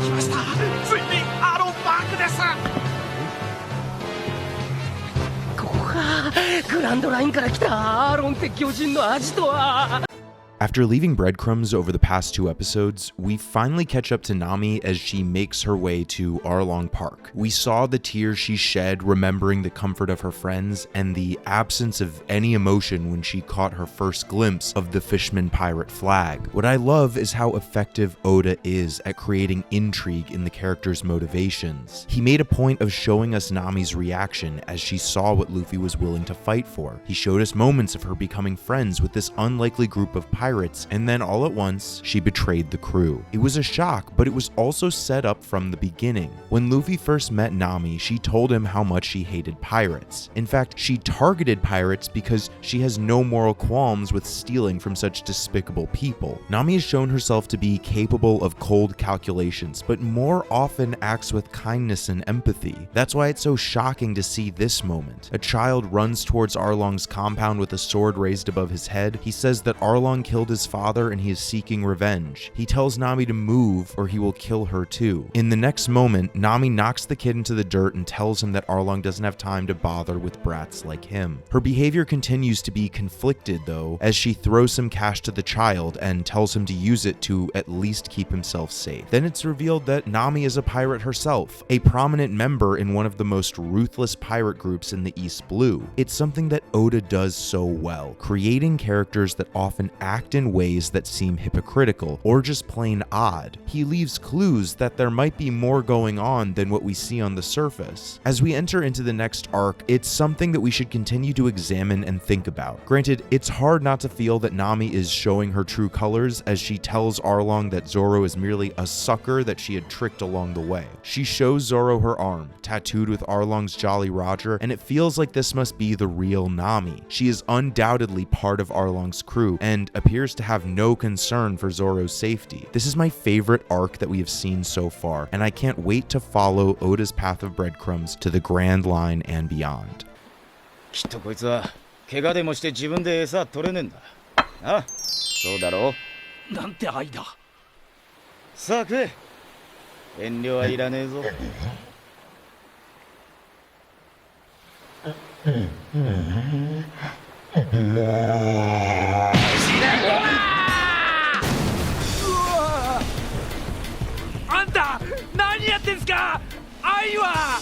来ました。ついにアロンパークです。ここか。グランドラインから来たアーロンって巨人の味とは。After leaving breadcrumbs over the past 2 episodes, we finally catch up to Nami as she makes her way to Arlong Park. We saw the tears she shed remembering the comfort of her friends and the absence of any emotion when she caught her first glimpse of the Fishman pirate flag. What I love is how effective Oda is at creating intrigue in the character's motivations. He made a point of showing us Nami's reaction as she saw what Luffy was willing to fight for. He showed us moments of her becoming friends with this unlikely group of pirates, and then all at once, she betrayed the crew. It was a shock, but it was also set up from the beginning. When Luffy first met Nami, she told him how much she hated pirates. In fact, she targeted pirates because she has no moral qualms with stealing from such despicable people. Nami has shown herself to be capable of cold calculations, but more often acts with kindness and empathy. That's why it's so shocking to see this moment. A child runs towards Arlong's compound with a sword raised above his head. He says that Arlong killed his father and he is seeking revenge. He tells Nami to move or he will kill her too. In the next moment, Nami knocks the kid into the dirt and tells him that Arlong doesn't have time to bother with brats like him. Her behavior continues to be conflicted though, as she throws some cash to the child and tells him to use it to at least keep himself safe. Then it's revealed that Nami is a pirate herself, a prominent member in one of the most ruthless pirate groups in the East Blue. It's something that Oda does so well, creating characters that often act in ways that seem hypocritical or just plain odd. He leaves clues that there might be more going on than what we see on the surface. As we enter into the next arc, it's something that we should continue to examine and think about. Granted, it's hard not to feel that Nami is showing her true colors as she tells Arlong that Zoro is merely a sucker that she had tricked along the way. She shows Zoro her arm, tattooed with Arlong's Jolly Roger, and it feels like this must be the real Nami. She is undoubtedly part of Arlong's crew and appears to have no concern for Zoro's safety. This is my favorite arc that we have seen so far, and I can't wait to follow Oda's path of breadcrumbs to the Grand Line and beyond. きっとこいつは怪我でもして自分で餌取れねえんだ。ああ、そうだろう。なんて愛だ。さあ食え。遠慮はいらねえぞ。あんた何やってんすか。愛は。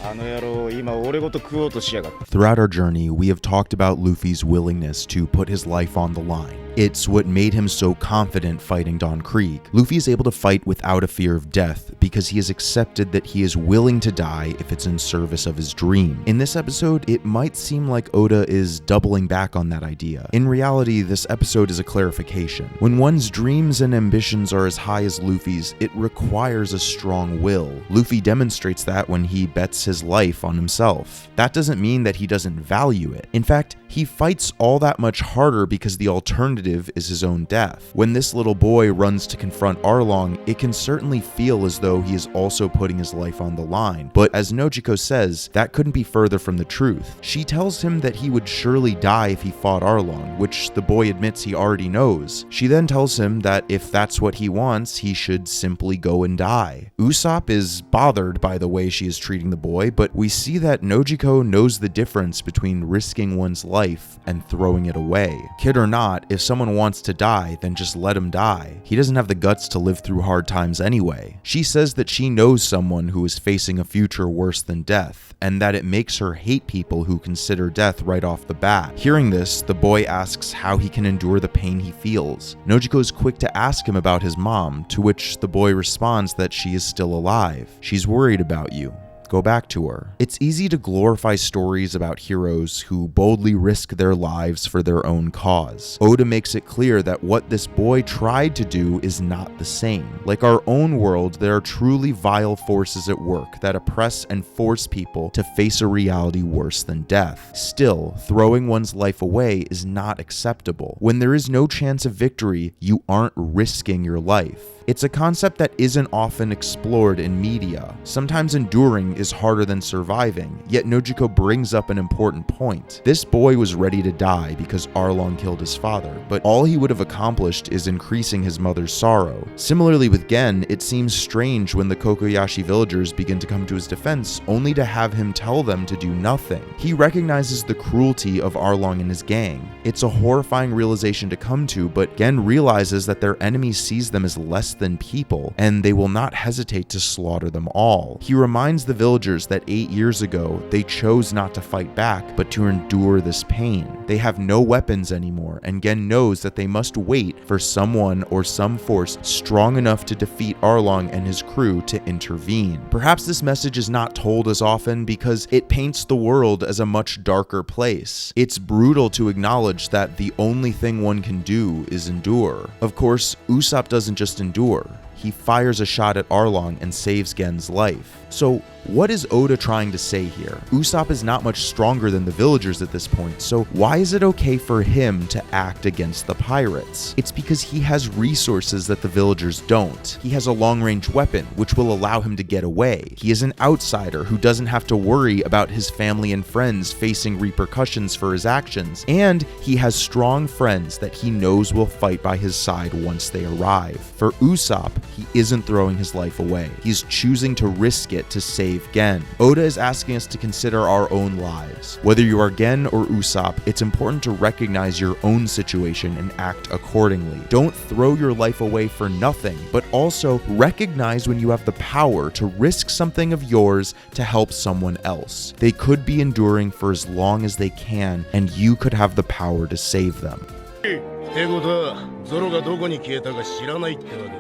あの野郎、今俺ごと食おうとしやがった。 Throughout our journey, we have talked about Luffy's willingness to put his life on the line. It's what made him so confident fighting Don Krieg. Luffy is able to fight without a fear of death because he has accepted that he is willing to die if it's in service of his dream. In this episode, it might seem like Oda is doubling back on that idea. In reality, this episode is a clarification. When one's dreams and ambitions are as high as Luffy's, it requires a strong will. Luffy demonstrates that when he bets his life on himself. That doesn't mean that he doesn't value it. In fact, he fights all that much harder because the alternative is his own death. When this little boy runs to confront Arlong, it can certainly feel as though he is also putting his life on the line. But as Nojiko says, that couldn't be further from the truth. She tells him that he would surely die if he fought Arlong, which the boy admits he already knows. She then tells him that if that's what he wants, he should simply go and die. Usopp is bothered by the way she is treating the boy, but we see that Nojiko knows the difference between risking one's life and throwing it away. Kid or not, if someone wants to die, then just let him die. He doesn't have the guts to live through hard times anyway. She says that she knows someone who is facing a future worse than death, and that it makes her hate people who consider death right off the bat. Hearing this, the boy asks how he can endure the pain he feels. Nojiko is quick to ask him about his mom, to which the boy responds that she is still alive. She's worried about you. Go back to her. It's easy to glorify stories about heroes who boldly risk their lives for their own cause. Oda makes it clear that what this boy tried to do is not the same. Like our own world, there are truly vile forces at work that oppress and force people to face a reality worse than death. Still, throwing one's life away is not acceptable. When there is no chance of victory, you aren't risking your life. It's a concept that isn't often explored in media. Sometimes enduring is harder than surviving, yet Nojiko brings up an important point. This boy was ready to die because Arlong killed his father, but all he would have accomplished is increasing his mother's sorrow. Similarly with Gen, it seems strange when the Kokoyashi villagers begin to come to his defense, only to have him tell them to do nothing. He recognizes the cruelty of Arlong and his gang. It's a horrifying realization to come to, but Gen realizes that their enemy sees them as less than people, and they will not hesitate to slaughter them all. He reminds the villagers that 8 years ago, they chose not to fight back, but to endure this pain. They have no weapons anymore, and Gen knows that they must wait for someone or some force strong enough to defeat Arlong and his crew to intervene. Perhaps this message is not told as often because it paints the world as a much darker place. It's brutal to acknowledge that the only thing one can do is endure. Of course, Usopp doesn't just endure. He fires a shot at Arlong and saves Gen's life. So, what is Oda trying to say here? Usopp is not much stronger than the villagers at this point, so why is it okay for him to act against the pirates? It's because he has resources that the villagers don't. He has a long-range weapon, which will allow him to get away. He is an outsider who doesn't have to worry about his family and friends facing repercussions for his actions, and he has strong friends that he knows will fight by his side once they arrive. For Usopp, he isn't throwing his life away. He's choosing to risk it to save Gen. Oda is asking us to consider our own lives. Whether you are Gen or Usopp, it's important to recognize your own situation and act accordingly. Don't throw your life away for nothing, but also recognize when you have the power to risk something of yours to help someone else. They could be enduring for as long as they can, and you could have the power to save them. ってことはゾロがどこに消えたか知らないってわけだ。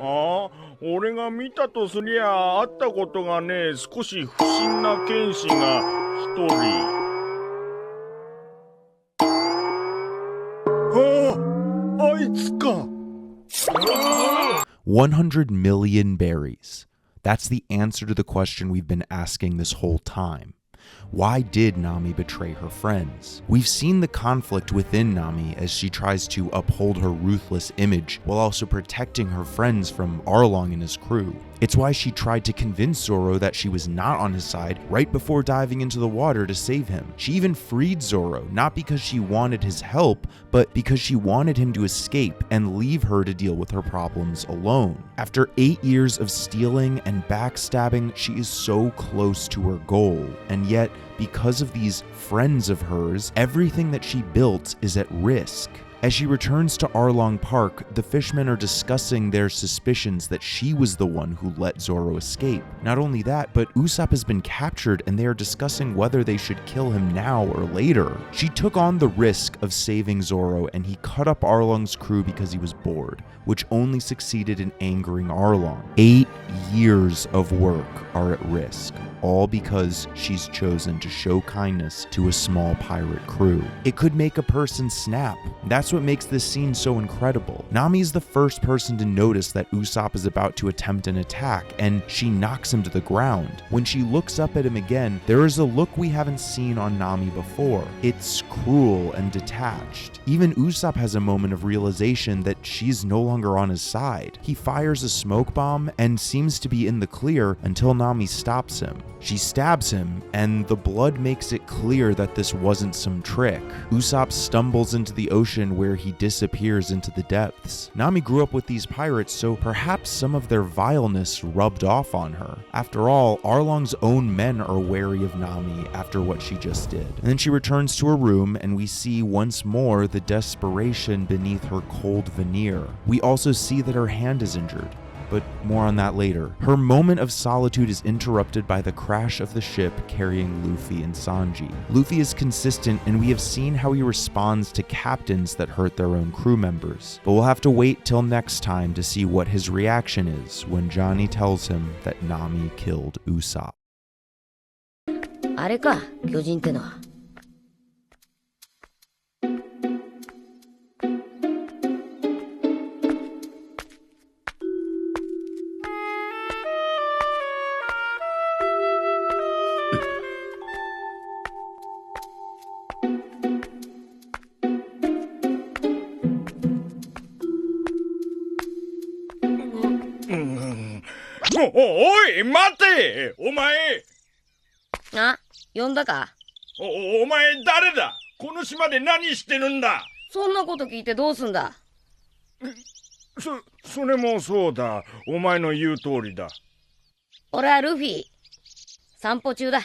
おお、俺が見たとすりゃ会ったことがねえ少し不審な剣士が一人。あいつか。100 million berries. That's the answer to the question we've been asking this whole time. Why did Nami betray her friends? We've seen the conflict within Nami as she tries to uphold her ruthless image while also protecting her friends from Arlong and his crew. It's why she tried to convince Zoro that she was not on his side right before diving into the water to save him. She even freed Zoro, not because she wanted his help, but because she wanted him to escape and leave her to deal with her problems alone. After 8 years of stealing and backstabbing, she is so close to her goal, and yet, because of these friends of hers, everything that she built is at risk. As she returns to Arlong Park, the fishmen are discussing their suspicions that she was the one who let Zoro escape. Not only that, but Usopp has been captured and they are discussing whether they should kill him now or later. She took on the risk of saving Zoro and he cut up Arlong's crew because he was bored, which only succeeded in angering Arlong. 8 years of work are at risk, all because she's chosen to show kindness to a small pirate crew. It could make a person snap. That's what makes this scene so incredible. Nami is the first person to notice that Usopp is about to attempt an attack, and she knocks him to the ground. When she looks up at him again, there is a look we haven't seen on Nami before. It's cruel and detached. Even Usopp has a moment of realization that she's no longer on his side. He fires a smoke bomb and seems to be in the clear until Nami stops him. She stabs him, and the blood makes it clear that this wasn't some trick. Usopp stumbles into the ocean where he disappears into the depths. Nami grew up with these pirates, so perhaps some of their vileness rubbed off on her. After all, Arlong's own men are wary of Nami after what she just did. And then she returns to her room, and we see once more the desperation beneath her cold veneer. We also see that her hand is injured, but more on that later. Her moment of solitude is interrupted by the crash of the ship carrying Luffy and Sanji. Luffy is consistent, and we have seen how he responds to captains that hurt their own crew members. But we'll have to wait till next time to see what his reaction is when Johnny tells him that Nami killed Usopp. あれか、巨人ってのは。おい、待て！お前！あ、呼んだか？お前誰だ？この島で何してるんだ？そんなこと聞いてどうすんだ？それもそうだ。お前の言う通りだ。俺はルフィ。散歩中だ。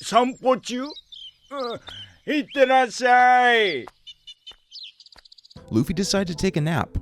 散歩中？いってらっしゃい。Luffy decided to take a nap.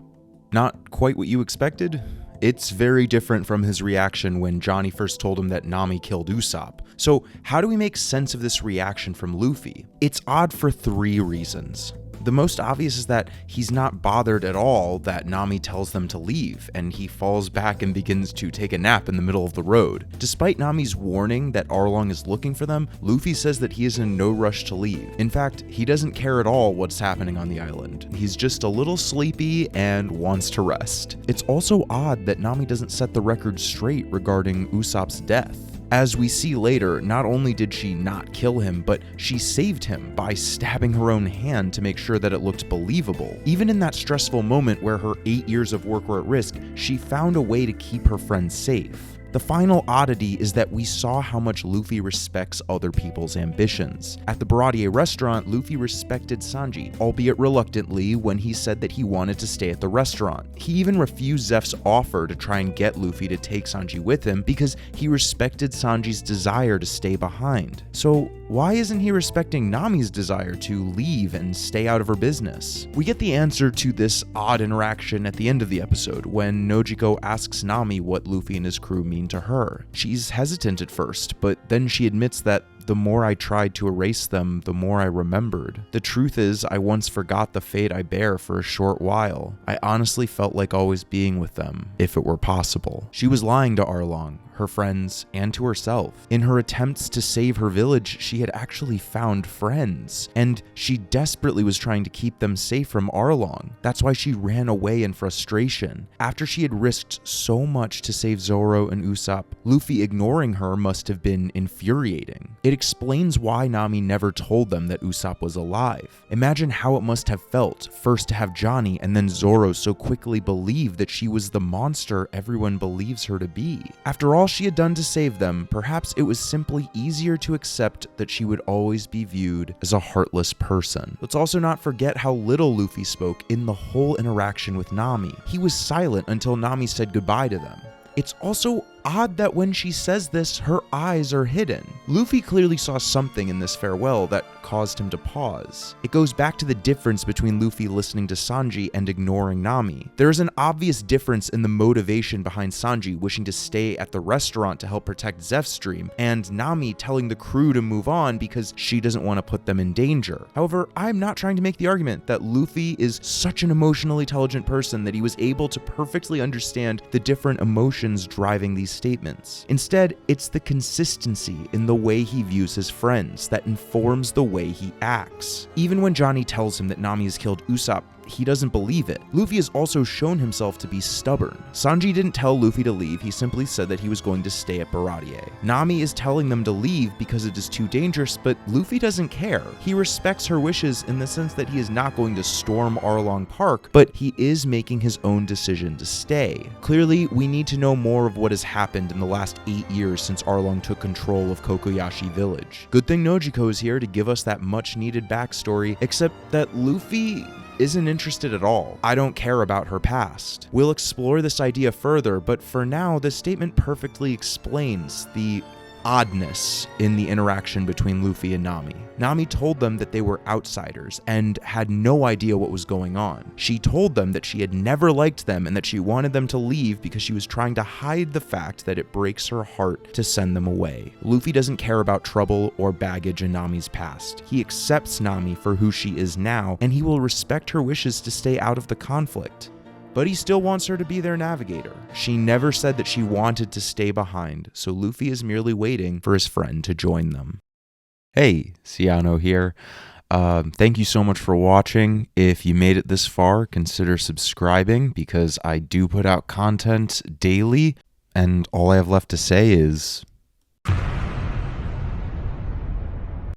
Not quite what you expected. It's very different from his reaction when Johnny first told him that Nami killed Usopp. So how do we make sense of this reaction from Luffy? It's odd for 3 reasons. The most obvious is that he's not bothered at all that Nami tells them to leave, and he falls back and begins to take a nap in the middle of the road. Despite Nami's warning that Arlong is looking for them, Luffy says that he is in no rush to leave. In fact, he doesn't care at all what's happening on the island. He's just a little sleepy and wants to rest. It's also odd that Nami doesn't set the record straight regarding Usopp's death. As we see later, not only did she not kill him, but she saved him by stabbing her own hand to make sure that it looked believable. Even in that stressful moment where her 8 years of work were at risk, she found a way to keep her friends safe. The final oddity is that we saw how much Luffy respects other people's ambitions. At the Baratier restaurant, Luffy respected Sanji, albeit reluctantly, when he said that he wanted to stay at the restaurant. He even refused Zeph's offer to try and get Luffy to take Sanji with him because he respected Sanji's desire to stay behind. So why isn't he respecting Nami's desire to leave and stay out of her business? We get the answer to this odd interaction at the end of the episode when Nojiko asks Nami what Luffy and his crew mean to her. She's hesitant at first, but then she admits that the more I tried to erase them, the more I remembered. The truth is, I once forgot the fate I bear for a short while. I honestly felt like always being with them, if it were possible. She was lying to Arlong, her friends, and to herself. In her attempts to save her village, she had actually found friends, and she desperately was trying to keep them safe from Arlong. That's why she ran away in frustration. After she had risked so much to save Zoro and Usopp, Luffy ignoring her must have been infuriating. It explains why Nami never told them that Usopp was alive. Imagine how it must have felt, first to have Johnny and then Zoro so quickly believe that she was the monster everyone believes her to be. After all she had done to save them, perhaps it was simply easier to accept that she would always be viewed as a heartless person. Let's also not forget how little Luffy spoke in the whole interaction with Nami. He was silent until Nami said goodbye to them. It's also odd that when she says this, her eyes are hidden. Luffy clearly saw something in this farewell that caused him to pause. It goes back to the difference between Luffy listening to Sanji and ignoring Nami. There is an obvious difference in the motivation behind Sanji wishing to stay at the restaurant to help protect Zeph's dream, and Nami telling the crew to move on because she doesn't want to put them in danger. However, I'm not trying to make the argument that Luffy is such an emotionally intelligent person that he was able to perfectly understand the different emotions driving these statements. Instead, it's the consistency in the way he views his friends that informs the way he acts. Even when Johnny tells him that Nami has killed Usopp, he doesn't believe it. Luffy has also shown himself to be stubborn. Sanji didn't tell Luffy to leave, he simply said that he was going to stay at Baratier. Nami is telling them to leave because it is too dangerous, but Luffy doesn't care. He respects her wishes in the sense that he is not going to storm Arlong Park, but he is making his own decision to stay. Clearly, we need to know more of what has happened in the last 8 years since Arlong took control of Kokoyashi Village. Good thing Nojiko is here to give us that much needed backstory, except that Luffy isn't interested at all. I don't care about her past. We'll explore this idea further, but for now, this statement perfectly explains the oddness in the interaction between Luffy and Nami. Nami told them that they were outsiders and had no idea what was going on. She told them that she had never liked them and that she wanted them to leave because she was trying to hide the fact that it breaks her heart to send them away. Luffy doesn't care about trouble or baggage in Nami's past. He accepts Nami for who she is now, and he will respect her wishes to stay out of the conflict. But he still wants her to be their navigator. She never said that she wanted to stay behind, so Luffy is merely waiting for his friend to join them. Hey, Ciano here. Thank you so much for watching. If you made it this far, consider subscribing because I do put out content daily, and all I have left to say is